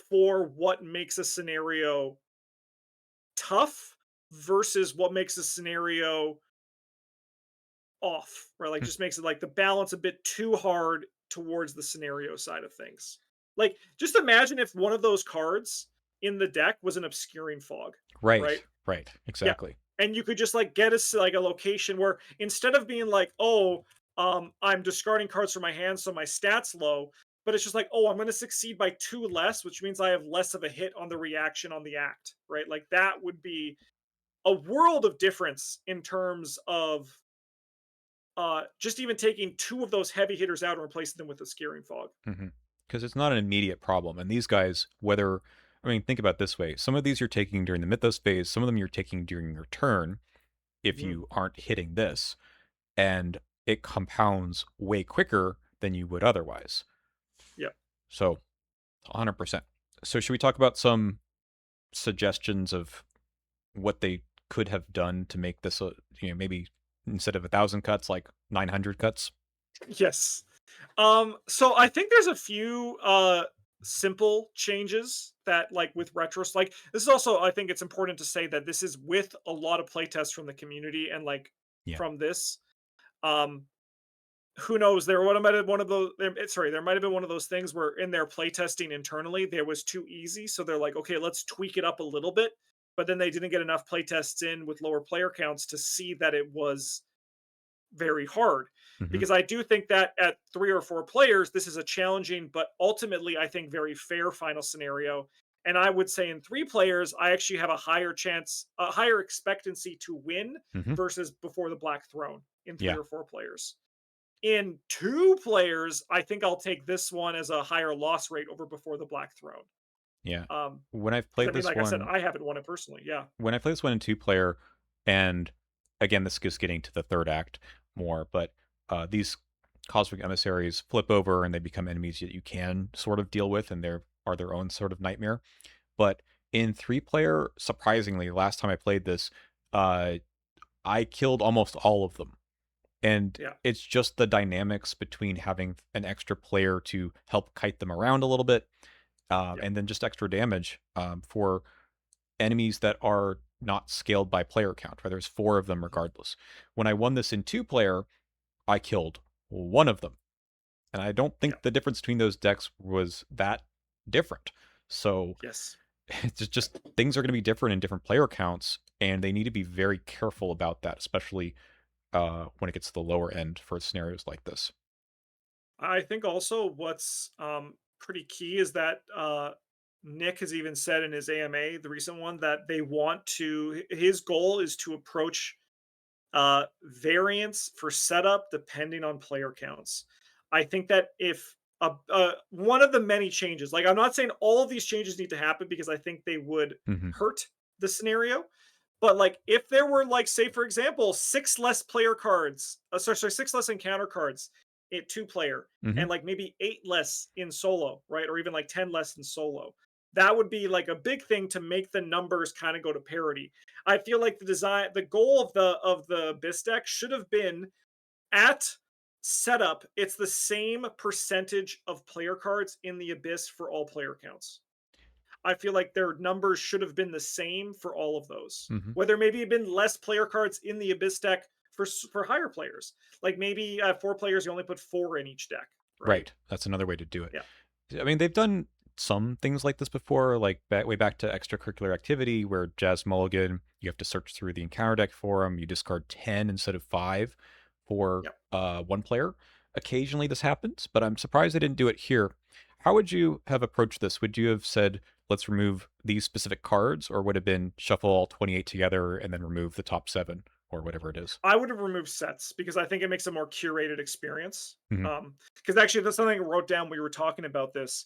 for what makes a scenario tough versus what makes a scenario off, right? Like just makes it like the balance a bit too hard towards the scenario side of things. Like just imagine if one of those cards in the deck was an obscuring fog, right? Right. Right. Yeah. Exactly. And you could just like get us like a location where instead of being like, oh, I'm discarding cards from my hand, so my stats low, but it's just like, oh, I'm going to succeed by two less, which means I have less of a hit on the reaction on the act, right? Like that would be a world of difference in terms of just even taking two of those heavy hitters out and replacing them with a scaring fog. Because it's not an immediate problem. And these guys, whether, I mean, think about it this way: some of these you're taking during the Mythos phase, some of them you're taking during your turn if Mhm. you aren't hitting this, and it compounds way quicker than you would otherwise. Yeah. So, 100%. So, should we talk about some suggestions of what they could have done to make this, maybe instead of 1,000 cuts, like 900 cuts? Yes. So I think there's a few simple changes that like with retros like this is also I think it's important to say that this is with a lot of playtests from the community and like Yeah. from this. Um who knows there what might have one of those sorry there might have been one of those things where in their playtesting internally there was too easy so they're like okay let's tweak it up a little bit but then they didn't get enough playtests in with lower player counts to see that it was very hard Hmm. because I do think that at 3 or 4 players, this is a challenging, but ultimately, I think very fair final scenario. And I would say in 3 players, I actually have a higher chance, a higher expectancy to win Hmm. versus before the Black Throne in three Yeah. or four players. In 2 players, I think I'll take this one as a higher loss rate over before the Black Throne. Yeah. Um, When I've because I played mean, this like I said, one, I haven't won it personally. Yeah. when I play this one in 2 player, and again, this is getting to the third act more, but these cosmic emissaries flip over and they become enemies that you can sort of deal with, and they are their own sort of nightmare. But in 3 player, surprisingly, last time I played this, uh, I killed almost all of them. And Yeah. it's just the dynamics between having an extra player to help kite them around a little bit, Yeah. and then just extra damage for enemies that are not scaled by player count, right? There's 4 of them Mhm. regardless. When I won this in 2 player, I killed one of them. And I don't Yeah. think the difference between those decks was that different. So Yes. it's just things are going to be different in different player counts, and they need to be very careful about that, especially when it gets to the lower end for scenarios like this. I think also what's pretty key is that Nick has even said in his AMA, the recent one, that they want to. His goal is to approach variance for setup depending on player counts. I think that if one of the many changes, like I'm not saying all of these changes need to happen because I think they would Hmm. hurt the scenario, but like if there were like say for example 6 less player cards, sorry 6 less encounter cards in 2 player, Hmm. and like maybe 8 less in solo, right, or even like 10 less in solo. That would be like a big thing to make the numbers kind of go to parity. I feel like the goal of the Abyss deck should have been at setup. It's the same percentage of player cards in the Abyss for all player counts. I feel like their numbers should have been the same for all of those. Hmm. Whether maybe have been less player cards in the Abyss deck for higher players, like maybe 4 players you only put 4 in each deck, right? Right. That's another way to do it. Yeah, I mean, they've done some things like this before, like way back to extracurricular activity, where Jazz Mulligan, you have to search through the encounter deck for them. You discard 10 instead of 5 for yeah. 1 player. Occasionally this happens, but I'm surprised they didn't do it here. How would you have approached this? Would you have said, let's remove these specific cards, or would it have been shuffle all 28 together and then remove the top 7 or whatever it is? I would have removed sets because I think it makes a more curated experience. Hmm. Because actually, that's something I wrote down. We were talking about this.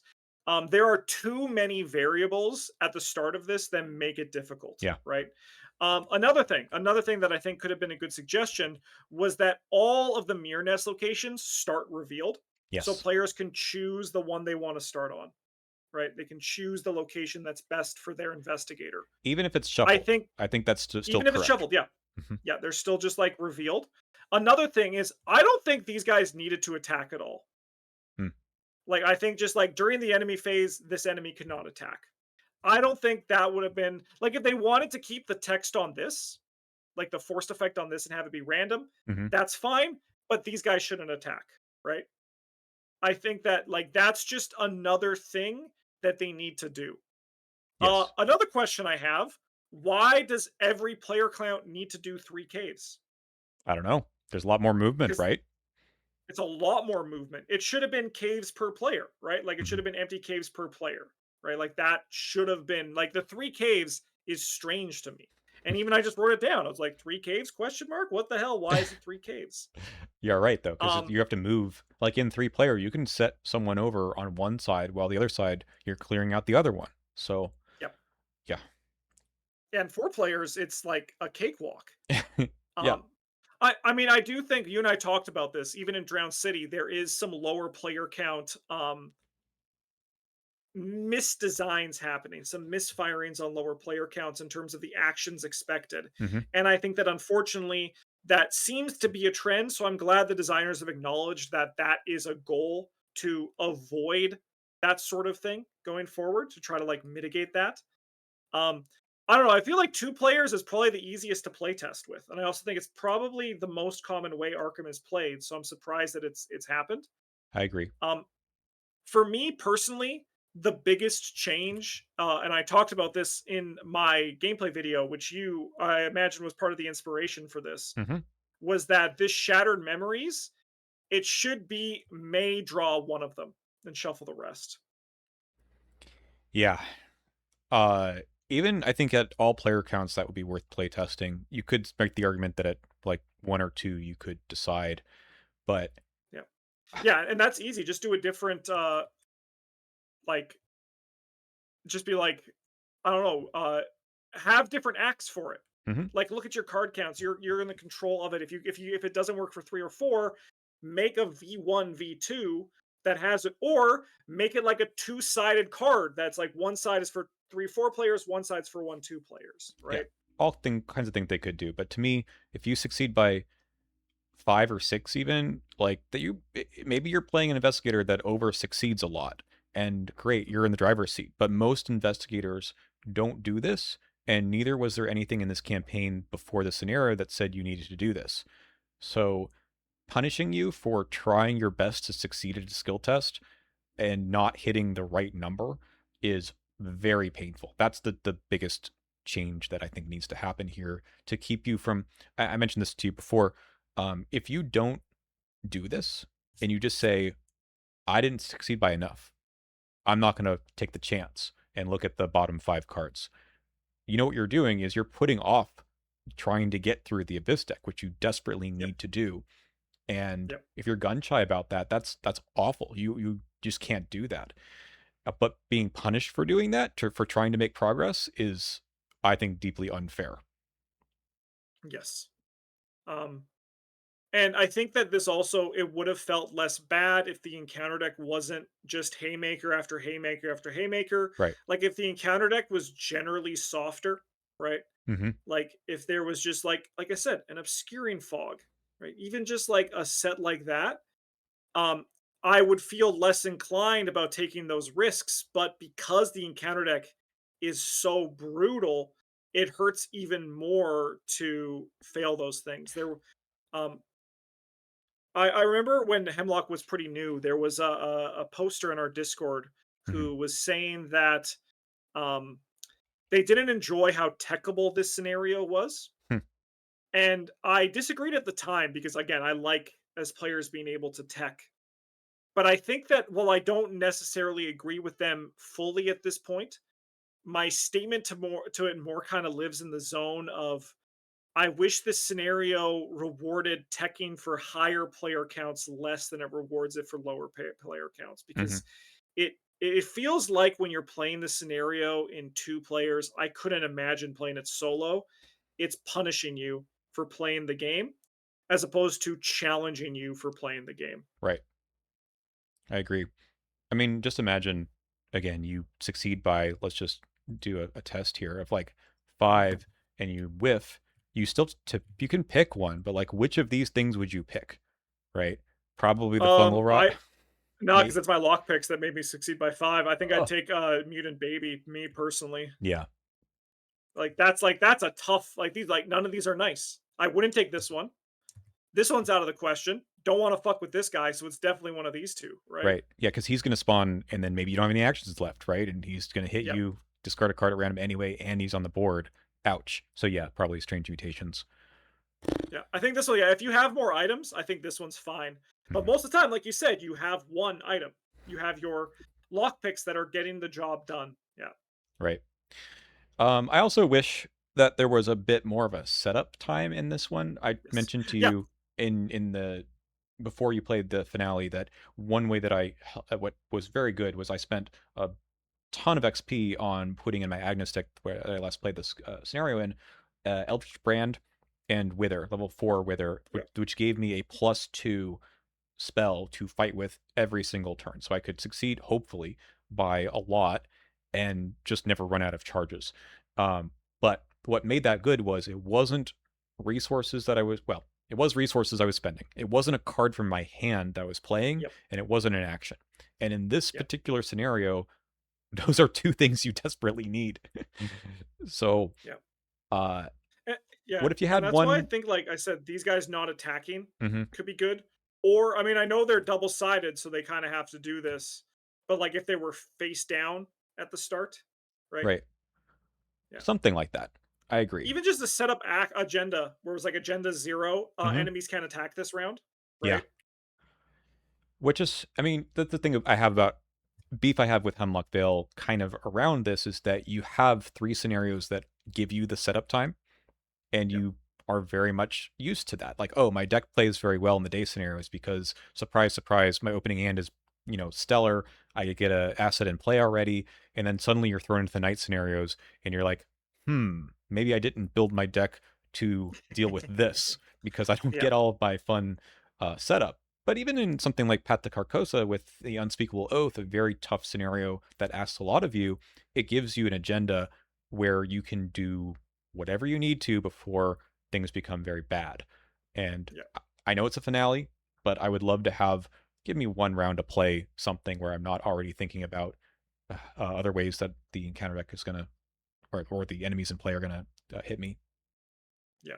There are too many variables at the start of this that make it difficult, Yeah. right? Another thing that I think could have been a good suggestion was that all of the mirror nest locations start revealed, so Yes. players can choose the one they want to start on, right? They can choose the location that's best for their investigator. Even if it's I shuffled, think I think that's still even if it's correct. shuffled, yeah, Mhm. yeah, they're still just like revealed. Another thing is, I don't think these guys needed to attack at all. Mm. Like, I think just like during the enemy phase, this enemy could not attack. I don't think that would have been like if they wanted to keep the text on this, like the forced effect on this and have it be random, Mhm. that's fine, but these guys shouldn't attack, right? I think that like that's just another thing that they need to do. Yes. Another question I have, why does every player count need to do 3 caves? I don't know. There's a lot more movement, Because right? it's a lot more movement. It should have been caves per player, right? Like it should Mhm. have been empty caves per player, right? Like that should have been like the 3 caves is strange to me. And even I just wrote it down. I was like, 3 caves? Question mark. What the hell? Why is it 3 caves? You're right though, because Um, you have to move. Like in 3 player, you can set someone over on one side while the other side you're clearing out the other one. So yep. yeah. And 4 players, it's like a cakewalk. Yeah. Um, I mean, I do think you and I talked about this. Even in Drown City, there is some lower player count misdesigns happening, some misfirings on lower player counts in terms of the actions expected. Mhm. And I think that unfortunately, that seems to be a trend. So I'm glad the designers have acknowledged that that is a goal to avoid that sort of thing going forward to try to like mitigate that. Um, I don't know. I feel like 2 players is probably the easiest to play test with, and I also think it's probably the most common way Arkham is played. So I'm surprised that it's happened. I agree. Um, for me personally, the biggest change, and I talked about this in my gameplay video, which you, I imagine, was part of the inspiration for this, Mhm. was that this shattered memories, it should be may draw one of them and shuffle the rest. Yeah. Uh, Even I think at all player counts that would be worth play testing. You could make the argument that at like 1 or 2 you could decide, but Yeah, yeah, and that's easy. Just do a different, like, just be like, I don't know, have different acts for it. Mhm. Like look at your card counts. You're in the control of it. If it doesn't work for 3 or 4, make a V1 V2 that has it, or make it like a two-sided card that's like one side is for 3 4 players, one side's for 1 2 players, Yeah. right? All kinds of things they could do, but to me, if you succeed by 5 or 6 even, like that maybe you're playing an investigator that over succeeds a lot. And great, you're in the driver's seat. But most investigators don't do this, and neither was there anything in this campaign before the scenario that said you needed to do this. So punishing you for trying your best to succeed at a skill test and not hitting the right number is very painful. That's the biggest change that I think needs to happen here to keep you from. I mentioned this to you before. If you don't do this and you just say, I didn't succeed by enough, I'm not going to take the chance and look at the bottom 5 cards. You know what you're doing is you're putting off trying to get through the Abyss deck, which you desperately Yep, need to do. And yep, if you're gun shy about that, that's awful. You just can't do that. But being punished for doing that, for trying to make progress, is, I think, deeply unfair. yes. Um, And I think that this also it would have felt less bad if the encounter deck wasn't just haymaker after haymaker after haymaker. Right. Like if the encounter deck was generally softer, right? Hmm. Like if there was just like I said, an obscuring fog, right? Even just like a set like that, um, I would feel less inclined about taking those risks. But because the encounter deck is so brutal, it hurts even more to fail those things. Um, I remember when Hemlock was pretty new, there was a poster in our Discord Hmm. who was saying that um, they didn't enjoy how techable this scenario was. And I disagreed at the time because, again, I like as players being able to tech. But I think that while I don't necessarily agree with them fully at this point, my statement to it more kind of lives in the zone of I wish this scenario rewarded teching for higher player counts less than it rewards it for lower player counts Hmm. because it feels like when you're playing the scenario in 2 players, I couldn't imagine playing it solo. It's punishing you for playing the game as opposed to challenging you for playing the game. Right. I agree. I mean, just imagine again, you succeed by, let's just do a test here of like 5 and you whiff, you still you can pick one, but like which of these things would you pick, right? Probably the fungal rot. I No, because Mate. it's my lock picks that made me succeed by 5. I think I'd Oh, take, Mutant Baby, me personally. yeah, That's a tough these none of these are nice. I wouldn't take this one. This one's out of the question. Don't wanna fuck with this guy, so it's definitely one of these 2, right? right. Yeah, because he's going to spawn and then maybe you don't have any actions left, right? And he's going to hit Yep, you, discard a card at random anyway, and he's on the board. Ouch. So yeah, probably strange mutations. yeah. I think this one, yeah, if you have more items, I think this one's fine. But Mhm. most of the time, like you said, you have 1 item. You have your lock picks that are getting the job done. Yeah. Right. I also wish that there was a bit more of a setup time in this one. I Yes. mentioned to Yeah. you in the before you played the finale that one way that what was very good was I spent a ton of XP on putting in my Agnes deck where I last played this scenario in Eldritch Brand and Wither, level 4 Wither, Yeah. which gave me a +2 spell to fight with every single turn. So I could succeed, hopefully, by a lot and just never run out of charges. But what made that good was it wasn't resources that well, it was resources I was spending. It wasn't a card from my hand that I was playing, Yep. and it wasn't an action. And in this Yep. particular scenario, those are two things you desperately need. So, Yep. uh, Eh, yeah, what if you and had that's why I one? think, like I said, these guys not attacking Mhm, could be good. Or, I mean, I know they're double-sided, so they kinda have to do this, but, like, if they were face down at the start, right? right, Yeah. something like that. I agree. Even just the setup agenda where it was like agenda 0, Mhm, enemies can't attack this round, yeah. right? Which is, I mean, the thing I have about beef I have with Hemlock Vale kind of around this is that you have 3 scenarios that give you the setup time, and Yep. you are very much used to that. Like, oh, my deck plays very well in the day scenarios because surprise, surprise, my opening hand is stellar. I get a asset in play already, and then suddenly you're thrown into the night scenarios, and you're like, maybe I didn't build my deck to deal with this because I don't Yeah. get all of my fun setup. But even in something like Path to Carcosa with the Unspeakable Oath, a very tough scenario that asks a lot of you, it gives you an agenda where you can do whatever you need to before things become very bad. And Yeah. I know it's a finale, but I would love to have give me one round to play something where I'm not already thinking about other ways that the encounter deck is gonna or the enemies in play are gonna hit me. Yeah.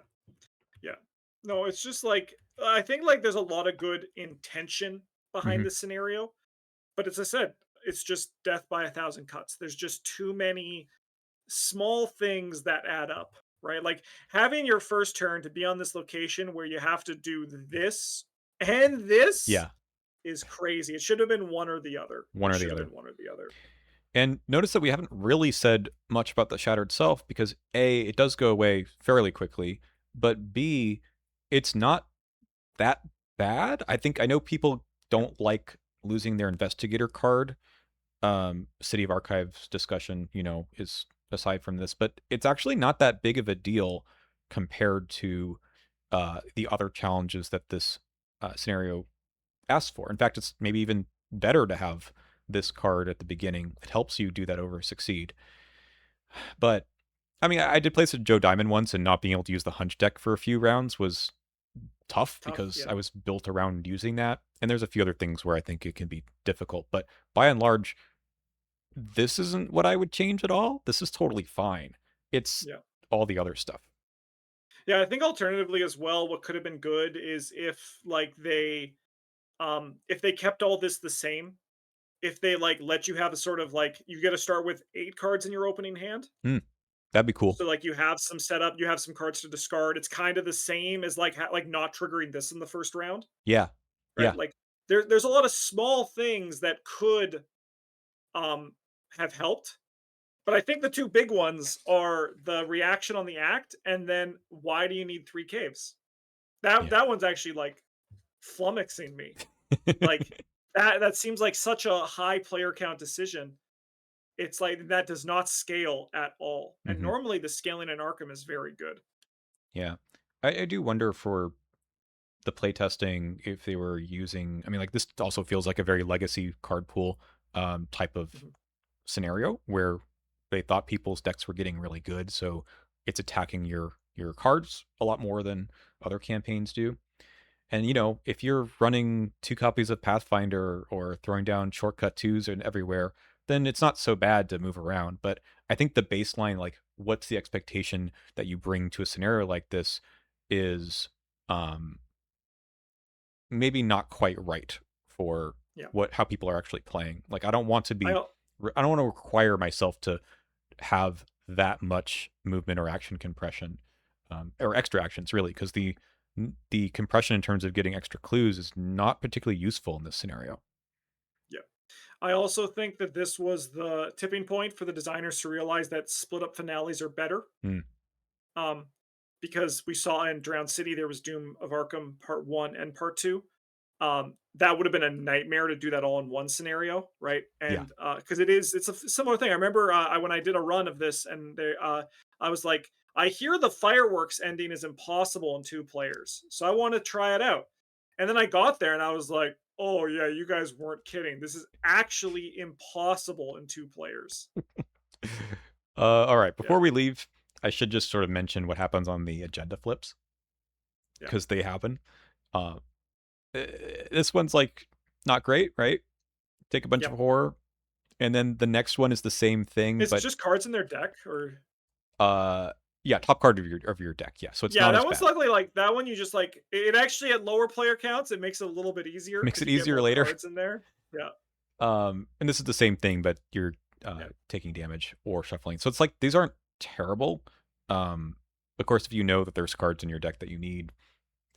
Yeah. No, it's just like I think like there's a lot of good intention behind Hmm. this scenario, but as I said, it's just death by a thousand cuts. There's just too many small things that add up, right? Like having your first turn to be on this location where you have to do this and this Yeah, is crazy. It should have been one or the other. one It or should the have other. been one or the other. And notice that we haven't really said much about the Shattered Self because A, it does go away fairly quickly, but B, it's not that bad. I know people Yep. don't like losing their investigator card. City of Archives discussion, is aside from this, but it's actually not that big of a deal compared to the other challenges that this scenario asks for. In fact, it's maybe even better to have this card at the beginning. It helps you do that over succeed. But I mean, I did play some Joe Diamond once, and not being able to use the hunch deck for a few rounds was tough Tough. because Yeah. I was built around using that. And there's a few other things where I think it can be difficult. But by and large, this isn't what I would change at all. This is totally fine. It's Yeah. all the other stuff. Yeah. I think alternatively as well, what could have been good is if they kept all this the same, if they like let you have a sort of like you get to start with 8 cards in your opening hand. Hmm, that'd be cool. So like you have some setup, you have some cards to discard. It's kind of the same as like like not triggering this in the first round, Yeah. right? Yeah. Like there's a lot of small things that could um have helped. But I think the two big ones are the reaction on the act and then why do you need 3 caves? That Yeah. that one's actually like flummoxing me. Like that seems like such a high player count decision. It's like that does not scale at all, and Hmm. normally the scaling in Arkham is very good. Yeah. I do wonder for the playtesting if they were using, I mean, like this also feels like a very legacy card pool type of Mhm. scenario where they thought people's decks were getting really good, so it's attacking your cards a lot more than other campaigns do. And if you're running 2 copies of Pathfinder or throwing down shortcut twos and everywhere, then it's not so bad to move around. But I think the baseline, like what's the expectation that you bring to a scenario like this, is um, maybe not quite right for Yeah. how people are actually playing. Like I al I don't want to require myself to have that much movement or action compression, or extra actions really, because the compression in terms of getting extra clues is not particularly useful in this scenario. yeah. I also think that this was the tipping point for the designers to realize that split up finales are better. Mm, Um, because we saw in Drowned City there was Doom of Arkham Part 1 and Part 2. That would have been a nightmare to do that all in one scenario, right? yeah. And because it's a similar thing. I remember when I did a run of this, and I was like, I hear the fireworks ending is impossible in 2 players, so I want to try it out. And then I got there, and I was like, oh yeah, you guys weren't kidding. This is actually impossible in 2 players. All right. Yeah, Before we leave, I should just sort of mention what happens on the agenda flips yeah, because they happen. Uh, this one's like not great, right? Take a bunch of yep. horror, and then the next one is the same thing, Is it but just cards in their deck, or uh, yeah, top card of your deck. Yeah, so it's yeah, not that as one's bad. luckily like that one. You just like it actually at lower player counts. It makes it a little bit easier Makes because it you get easier more later. cards in there. Yeah, And this is the same thing, but you're yeah, taking damage or shuffling. So it's like these aren't terrible. Um, of course, if you know that there's cards in your deck that you need,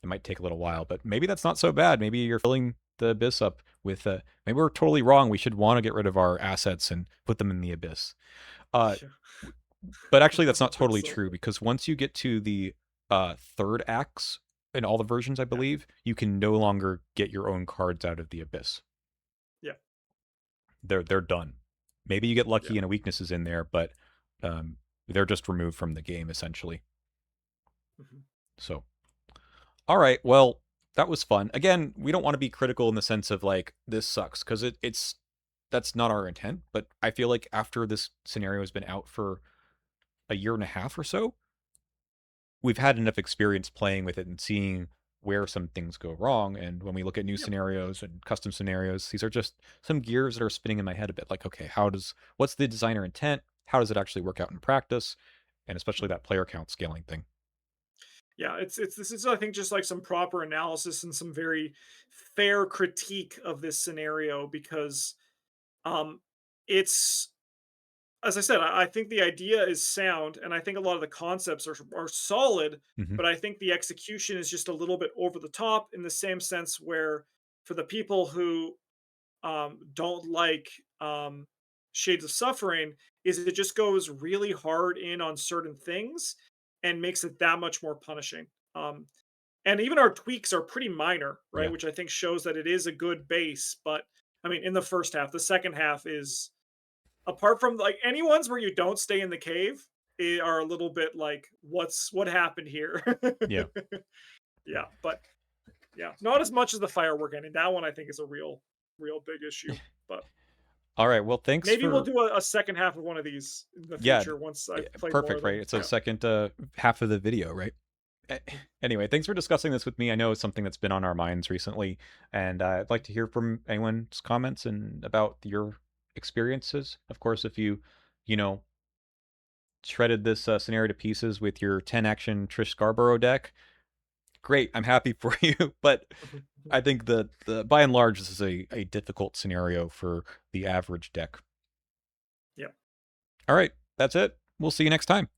it might take a little yeah. while, but maybe that's not so bad. Maybe you're filling the abyss up with. Maybe we're totally wrong. We should want to get rid of our assets and put them in the abyss. Uh, Yeah. but actually, that's not That's totally so true funny. because once you get to the third acts in all the versions, I Yeah, believe, you can no longer get your own cards out of the abyss. yeah, They're done. Maybe you get yeah. lucky and a weakness is in there, but they're just removed from the game essentially. Mhm. So, all right, well, that was fun. Again, we don't want to be critical in the sense of like this sucks because it's that's not our intent. But I feel like after this scenario has been out for a year and a half or so, we've had enough experience playing with it and seeing where some things go wrong. And when we look at new Yep. scenarios and custom scenarios, these are just some gears that are spinning in my head a bit. Like, okay, what's the designer intent? How does it actually work out in practice? And especially Mhm. that player count scaling thing. Yeah, it's this is I think just like some proper analysis and some very fair critique of this scenario because um it's as I said, I think the idea is sound, and I think a lot of the concepts are solid, Hmm. but I think the execution is just a little bit over the top in the same sense where for the people who don't like Shades of Suffering, is it just goes really hard in on certain things and makes it that much more punishing. Um, and even our tweaks are pretty minor, right? Yeah. Which I think shows that it is a good base. But I mean, in the first half, the second half is apart from like any ones where you don't stay in the cave are a little bit like what happened here. Yeah. Yeah, but yeah, not as much as the firework ending. That one I think is a real big issue. But All right. Well, thanks maybe we'll for do a second half of one of these in the yeah, future once I've played more of perfect, right? them. It's a Yeah. second half of the video, right? Anyway, thanks for discussing this with me. I know it's something that's been on our minds recently, and I'd like to hear from anyone's comments and about your experiences. Of course, if you know, shredded this scenario to pieces with your 10 action Trish Scarborough deck, great. I'm happy for you, but I think the by and large this is a difficult scenario for the average deck. Yeah. All right, that's it. We'll see you next time.